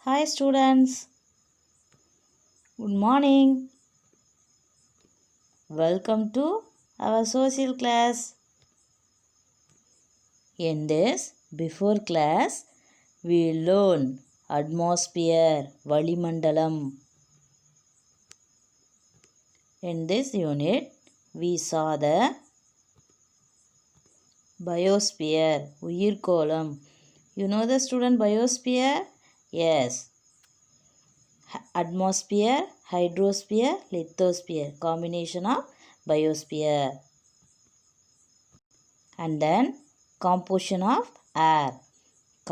Hi students, good morning. Welcome to our social class. In this before class, we learn atmosphere, Valimandalam. In this unit, we saw the biosphere, Uyirkolam. You know the student biosphere? Yes. Atmosphere, hydrosphere, lithosphere, combination of biosphere. And then composition of air,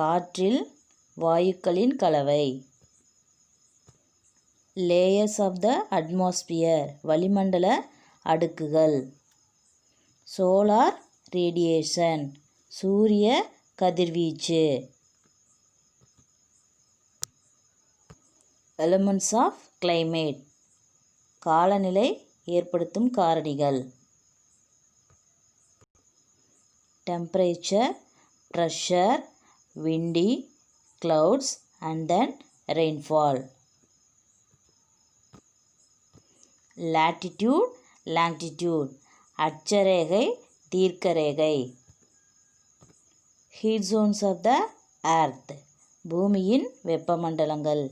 காற்றில் வாயுக்களின் கலவை. layers of the atmosphere, வளிமண்டல அடுக்குகள். solar radiation, சூரிய கதிர்வீச்சு. elements of climate, காலநிலை ஏற்படுத்தும் காரணிகள். temperature, pressure, windy, clouds and then rainfall. latitude, longitude, அட்சரேகை தீர்க்கரேகை. heat zones of the earth, பூமியின் வெப்பமண்டலங்கள்.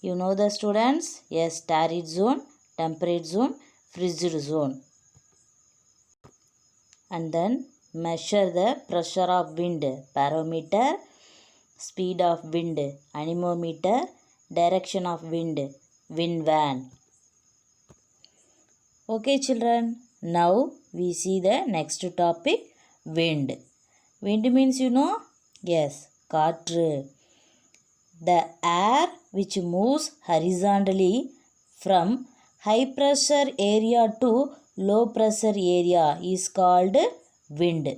You know the students? Yes, torrid zone, temperate zone, frigid zone. And then measure the pressure of wind, barometer, speed of wind, anemometer, direction of wind, wind van. Okay children, now we see the next topic, wind. Wind means you know? Yes, காற்று. The air which moves horizontally from high pressure area to low pressure area is called wind.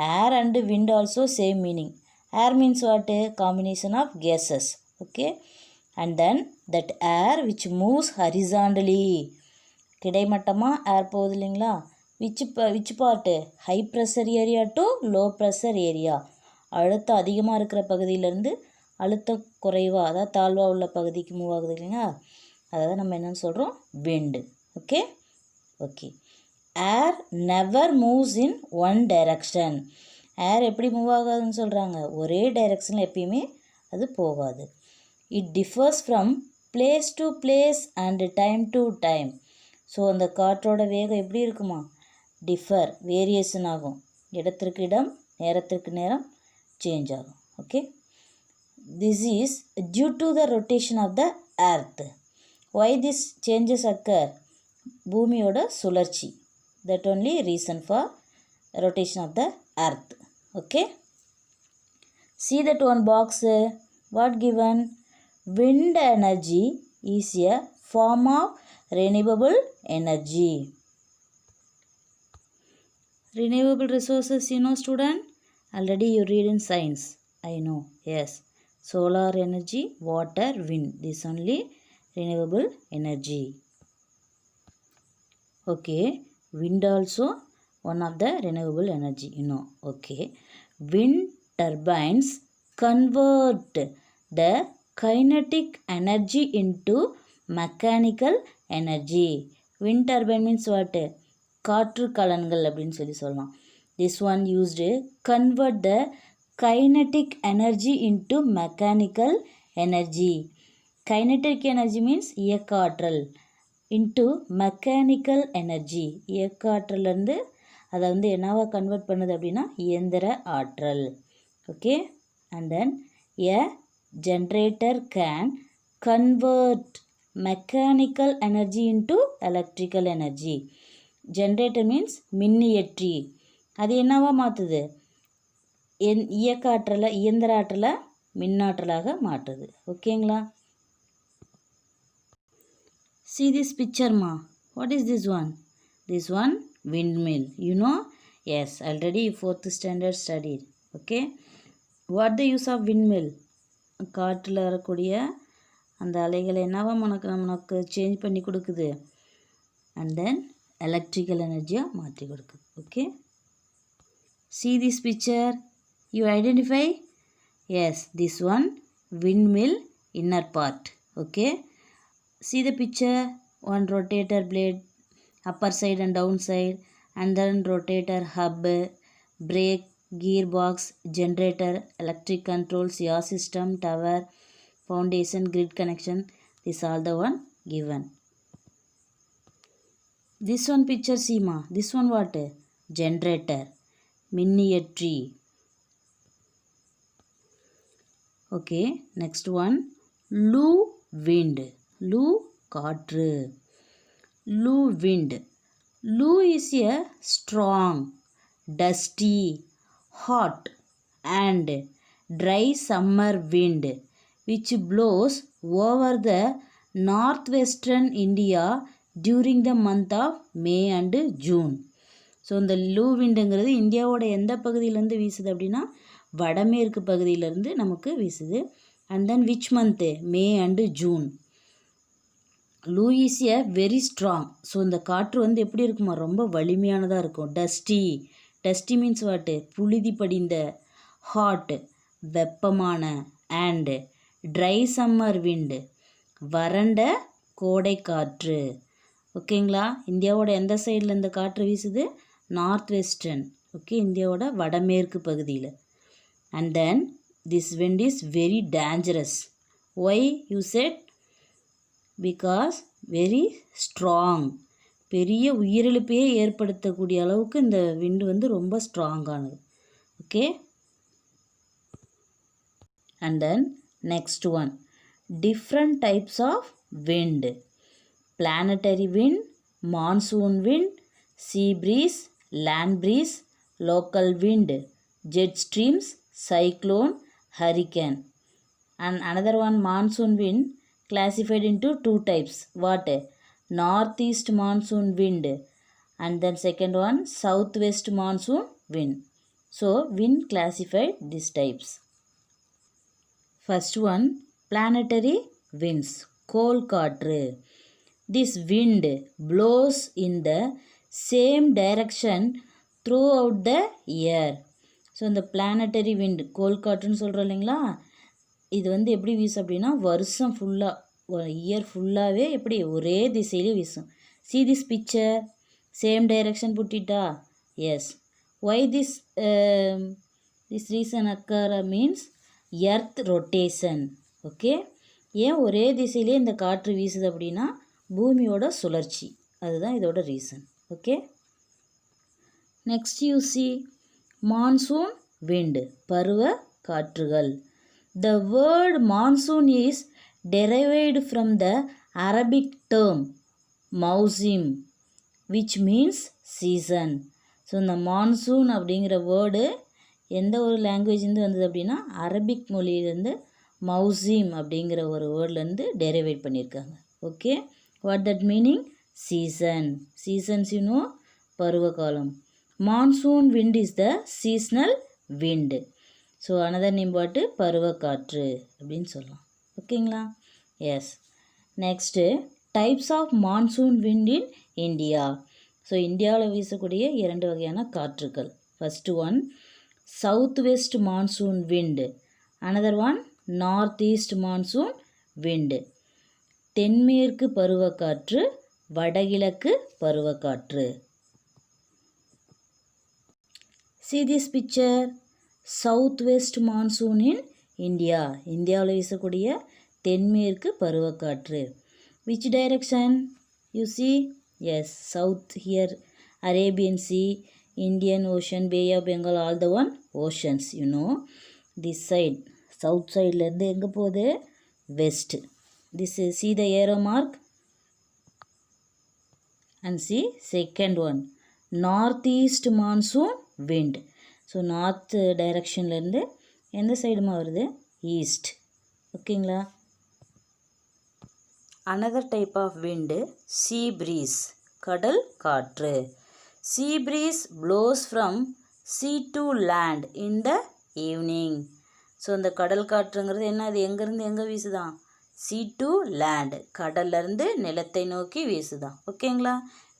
Air and wind also same meaning. Air means what? Combination of gases. Okay. And then that air which moves horizontally. கிடைமட்டமாக ஏர் போகுது இல்லைங்களா? Which part? High pressure area to low pressure area. அழுத்தம் அதிகமாக இருக்கிற பகுதியிலேருந்து அழுத்தம் குறைவாக, அதாவது தாழ்வாக உள்ள பகுதிக்கு மூவ் ஆகுது இல்லைங்களா? அதாவது நம்ம என்னென்னு சொல்கிறோம்? Wind. Okay okay. Air never moves in one direction. Air எப்படி மூவ் ஆகாதுன்னு சொல்கிறாங்க? ஒரே டைரக்ஷனில் எப்பயுமே அது போகாது. It differs from place to place and time to time. So அந்த காற்றோட வேகம் எப்படி இருக்குமா? டிஃபர், வேரியேஷன் ஆகும். இடத்திற்கு இடம், நேரத்திற்கு நேரம் சேஞ்ச் ஆகும். Okay. This is due to the rotation of the earth. Why this changes occur? பூமியோட சுழற்சி. That only reason for rotation of the earth. Okay. See that one box. What given? Wind energy is a form of renewable energy. Renewable resources, you know student? Already you read in science. I know. Yes. Solar energy, water, wind. This only renewable energy. Okay. Wind also one of the renewable energy, you know. Okay. Wind turbines convert the kinetic energy into mechanical energy. Wind turbine means what? காற்று கலன்கள் அப்படின்னு சொல்லலாம். This one used convert the kinetic energy into mechanical energy. Kinetic energy means இயக்க ஆற்றல். into mechanical energy. இயக்க ஆற்றலிருந்து அதை என்னவா convert பண்ணுது அப்படின்னா இயந்திர ஆற்றல். Okay. And then a generator can convert mechanical energy into electrical energy. Generator means மின்னியற்றி. அது என்னவா மாற்றுது? இயக்க ஆற்றலை, இயந்திர ஆற்றலை மின்னாற்றலாக மாற்றுது. ஓகேங்களா? See this picture ma. What is this one? This one windmill. You know? Yes, already 4th standard studied. Okay. What the use of windmill? காற்றில் வரக்கூடிய அந்த அலைகளை என்னவா நமக்கு சேஞ்ச் பண்ணி கொடுக்குது? அண்ட் தென் எலக்ட்ரிக்கல் எனர்ஜியாக மாற்றி கொடுக்குது. Okay. See this picture. You identify? Yes, this one windmill inner part. Okay, see the picture, one rotator blade, upper side and down side, and then rotator hub, brake, gearbox, generator, electric controls, yaw system, tower, foundation, grid connection. This all the one given. This one picture see ma, this one what? Generator, miniature. Okay, next one, Loo wind. Loo காற்று. Loo wind. Loo is a strong, dusty, hot and dry summer wind which blows over the northwestern India during the month of May and June. So இந்த லூ விண்டுங்கிறது இந்தியாவோட எந்த பகுதியிலேருந்து வீசுது அப்படின்னா வடமேற்கு பகுதியிலேருந்து நமக்கு வீசுது. And then which month? May and June. Loo is a very strong. So இந்த காற்று வந்து எப்படி இருக்குமா, ரொம்ப வலிமையானதாக இருக்கும். டஸ்டி மீன்ஸ் வாட்டு? புழுதி படிந்த. ஹாட் வெப்பமான. அண்டு ட்ரை சம்மர் விண்டு வறண்ட கோடை காற்று. ஓகேங்களா? இந்தியாவோட எந்த சைடில் இந்த காற்று வீசுது? North western. ஓகே, இந்தியாவோட வடமேற்கு பகுதியில். And then this wind is very dangerous. Why you said? Because very strong. பெரிய உயிரிழப்பையே ஏற்படுத்தக்கூடிய அளவுக்கு இந்த விண்டு வந்து ரொம்ப ஸ்ட்ராங்கானது. Okay, and then next one, different types of wind. Planetary wind, monsoon wind, sea breeze, land breeze, local wind, jet streams, cyclone, hurricane. And another one, monsoon wind classified into two types. What? Northeast monsoon wind and then second one southwest monsoon wind. So wind classified these types. First one, planetary winds, கோள் காற்று. This wind blows in the same direction throughout the year. So இந்த planetary wind, கோள் காற்றுன்னு சொல்கிறோம் இல்லைங்களா, இது வந்து எப்படி வீசும் அப்படின்னா வருஷம் ஃபுல்லாக, ஒரு இயர் ஃபுல்லாகவே எப்படி ஒரே திசையிலே வீசும். see this picture, same direction புட்டிட்டா. Yes, why this reason occur means earth rotation. Okay, ஏன் ஒரே திசையிலே இந்த காற்று வீசுது அப்படின்னா பூமியோட சுழற்சி, அதுதான் இதோட reason. Okay, next you see monsoon wind, பருவ காற்றுகள். The word monsoon is derived from the Arabic term mausim, which means season. So இந்த மான்சூன் அப்படிங்கிற வேர்டு எந்த ஒரு லாங்குவேஜ்லேருந்து வந்தது அப்படின்னா அரபிக் மொழியிலேருந்து மௌசிம் அப்படிங்கிற ஒரு வேர்ட்லேருந்து டெரிவேட் பண்ணியிருக்காங்க. Okay, what that meaning? Season. Seasons you know, பருவகாலம். Monsoon wind is the seasonal wind. So another name what? பருவக்காற்று அப்படின்னு சொல்லலாம். ஓகேங்களா? Yes, next types of monsoon wind in India. So இந்தியாவில் வீசக்கூடிய 2 வகையான காற்றுகள். First one south west monsoon wind, another one north east monsoon wind. தென்மேற்கு பருவக்காற்று, வடகிழக்கு பருவக்காற்று. see this picture, south west monsoon in India. இந்தியாவில் வீசக்கூடிய தென்மேற்கு பருவக்காற்று. Which direction you see? Yes, south here, Arabian sea, Indian ocean, bay of Bengal, all the one oceans you know. This side, south சைட்லேருந்து எங்கே போகுது? West. This see the arrow mark and see second one, north east monsoon wind. So north டைரக்ஷன்லேருந்து எந்த சைடுமா வருது? East. ஓகேங்களா? Another type of wind sea breeze, கடல் காற்று. Sea breeze blows from sea to land in the evening. So இந்த கடல் காற்றுங்கிறது என்ன? அது எங்கேருந்து எங்கே வீசுதான்? சீ டு லேண்ட், கடல்லேருந்து நிலத்தை நோக்கி வீசுதான். ஓகேங்களா?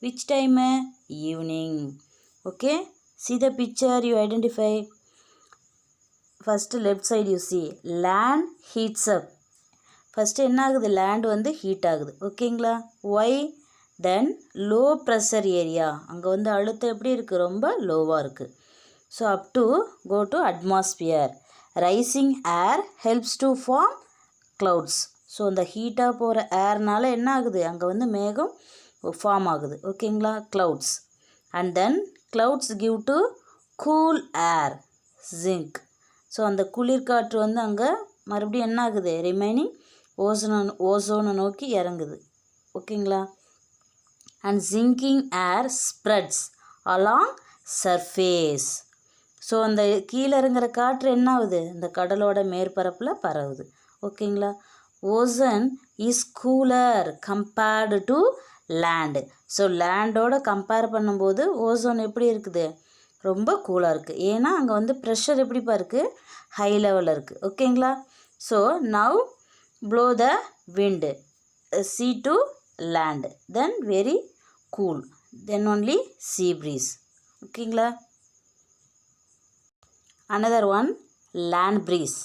Which time? Evening. Okay, see the picture, you identify. First left side you see land heats up first என்ன ஆகுது, லேண்ட் வந்து ஹீட் ஆகுது. ஓகேங்களா? Why then low pressure area, அங்கே வந்து அழுத்தம் எப்படி இருக்குது, ரொம்ப லோவாக இருக்குது. So up to go to atmosphere. Rising air helps to form clouds. So அந்த ஹீட்டாக போகிற ஏர்னால் என்ன ஆகுது, அங்கே வந்து மேகம் ஃபார்ம் ஆகுது. ஓகேங்களா? Clouds. And then clouds give to cool air zinc. So அந்த குளிர்காற்று வந்து அங்கே மறுபடியும் என்ன ஆகுது, ரிமைனிங் ஓசோனை நோக்கி இறங்குது. ஓகேங்களா? And sinking air spreads along surface. So அந்த கீழே இறங்குற காற்று என்ன ஆகுது, இந்த கடலோட மேற்பரப்பில் பரவுது. ஓகேங்களா? Ocean is cooler compared to land. So லேண்டோட கம்பேர் பண்ணும்போது ஓசோன் எப்படி இருக்குது, ரொம்ப கூலாக இருக்குது. ஏன்னா அங்கே வந்து ப்ரெஷர் எப்படிப்பா இருக்குது, ஹை லெவலில் இருக்குது. ஓகேங்களா? So now blow the wind sea to land, then very cool, then only sea breeze. ஓகேங்களா? another one, land breeze,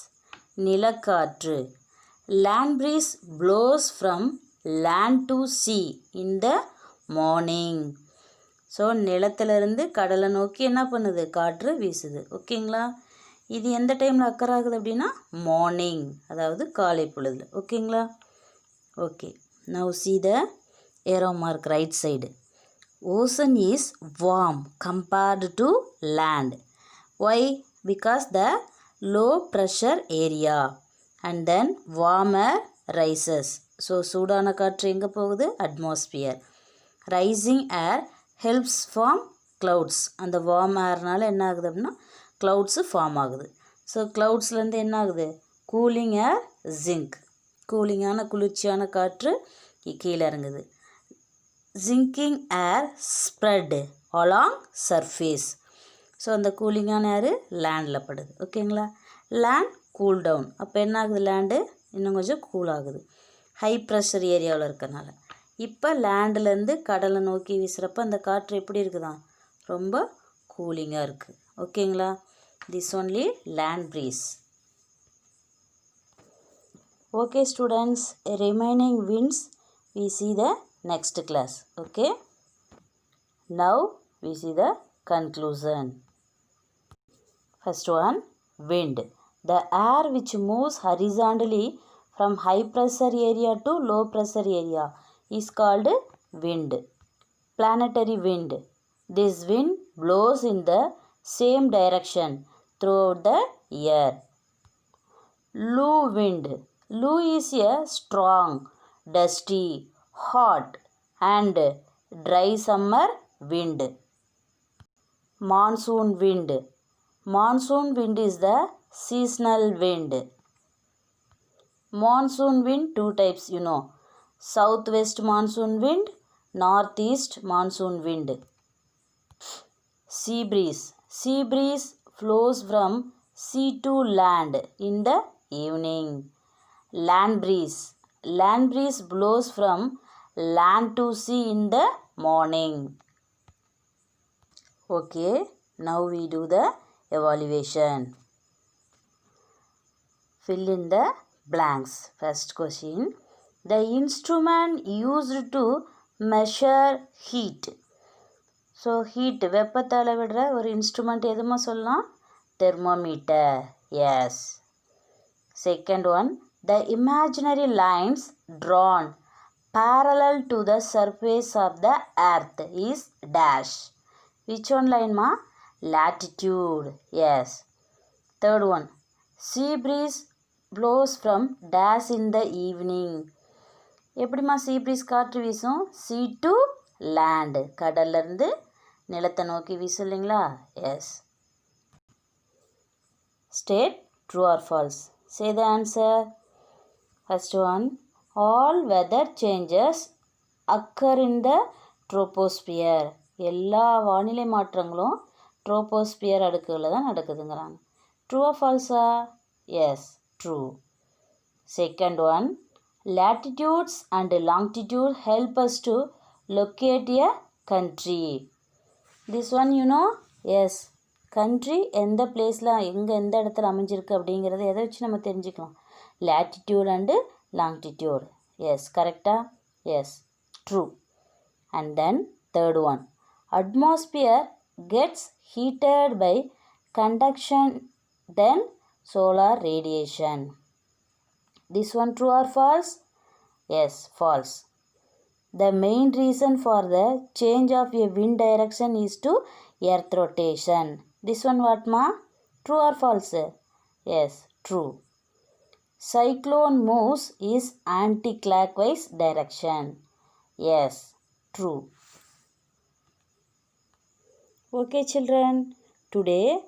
நிலக்காற்று. land breeze blows from land to sea in the morning. So நிலத்திலிருந்து கடலை நோக்கி என்ன பண்ணுது, காற்று வீசுது. ஓகேங்களா? இது எந்த டைமில் அக்கர் ஆகுது அப்படின்னா மார்னிங், அதாவது காலை பொழுதுல. ஓகேங்களா? Okay, now see the arrow mark right side. Ocean is warm compared to land. Why? Because the low pressure area and then warmer rises. So சூடான காற்று எங்கே போகுது, atmosphere. Rising air helps form clouds. அந்த warm ஏர்னால் என்ன ஆகுது அப்படின்னா clouds form ஆகுது. So க்ளவுட்ஸ்லேருந்து என்ன ஆகுது, கூலிங் ஏர் ஜிங்க், கூலிங்கான குளிர்ச்சியான காற்று கீழே இறங்குது. Sinking air spread along surface. So அந்த கூலிங்கான ஏர் லேண்டில் படுது. ஓகேங்களா? Land cool down. அப்போ என்ன ஆகுது, லேண்டு இன்னும் கொஞ்சம் கூல் ஆகுது, ஹை ப்ரெஷர் ஏரியாவில் இருக்கனால. இப்போ லேண்டுலேருந்து கடலை நோக்கி வீசுகிறப்ப அந்த காற்று எப்படி இருக்குதான், ரொம்ப கூலிங்காக இருக்குது. ஓகேங்களா? This only land breeze. Okay students, remaining winds we see the next class. Okay, now we see the conclusion. First one, wind. The air which moves horizontally from high pressure area to low pressure area is called wind. Planetary wind. This wind blows in the same direction throughout the year. Lou wind. Lou is a strong, dusty, hot and dry summer wind. Monsoon wind. Monsoon wind is the seasonal wind. Monsoon wind two types, you know. Southwest monsoon wind, northeast monsoon wind. Sea breeze. Sea breeze flows from sea to land in the evening. Land breeze. Land breeze blows from land to sea in the morning. Okay, now we do the evaluation. Fill in the blanks. First question. The instrument used to measure heat. So heat, வெப்பத்தை அளவிடுற ஒரு instrument எதுமா சொல்லலாம், thermometer. Yes. Second one, the imaginary lines drawn parallel to the surface of the earth is dash. Which one line ma? Latitude. Yes. Third one, sea breeze blows from dash in the evening. எப்படிமா sea breeze காற்று வீசும், sea to land, கடல்லேருந்து நிலத்தை நோக்கி வீசும் இல்லைங்களா? S. State true or false. Say the answer. First one, all weather changes occur in the troposphere. எல்லா வானிலை மாற்றங்களும் ட்ரோபோஸ்பியர் அடுக்குகளில் தான் நடக்குதுங்கிறாங்க. ட்ரூ ஆர் ஃபால்ஸா? Yes, true. Second one, latitudes and longitude help us to locate a country. This one you know? Yes. Country எந்த பிளேஸில், எந்த இடத்துல அமைஞ்சிருக்கு அப்படிங்கிறத எதை வச்சு நம்ம தெரிஞ்சுக்கலாம், latitude and longitude. Yes, correct? Yes, true. And then third one, atmosphere gets heated by conduction, then solar radiation. This one true or false? Yes, false. The main reason for the change of a wind direction is to earth rotation. This one what ma? True or false? Yes, true. Cyclone moves is anti-clockwise direction. Yes, true. Okay children, today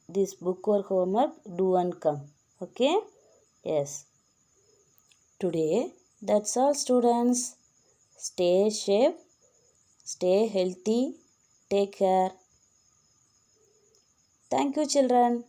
this book or homework do and come. Okay? Yes. Today that's all students. Stay safe, stay healthy, take care. Thank you children.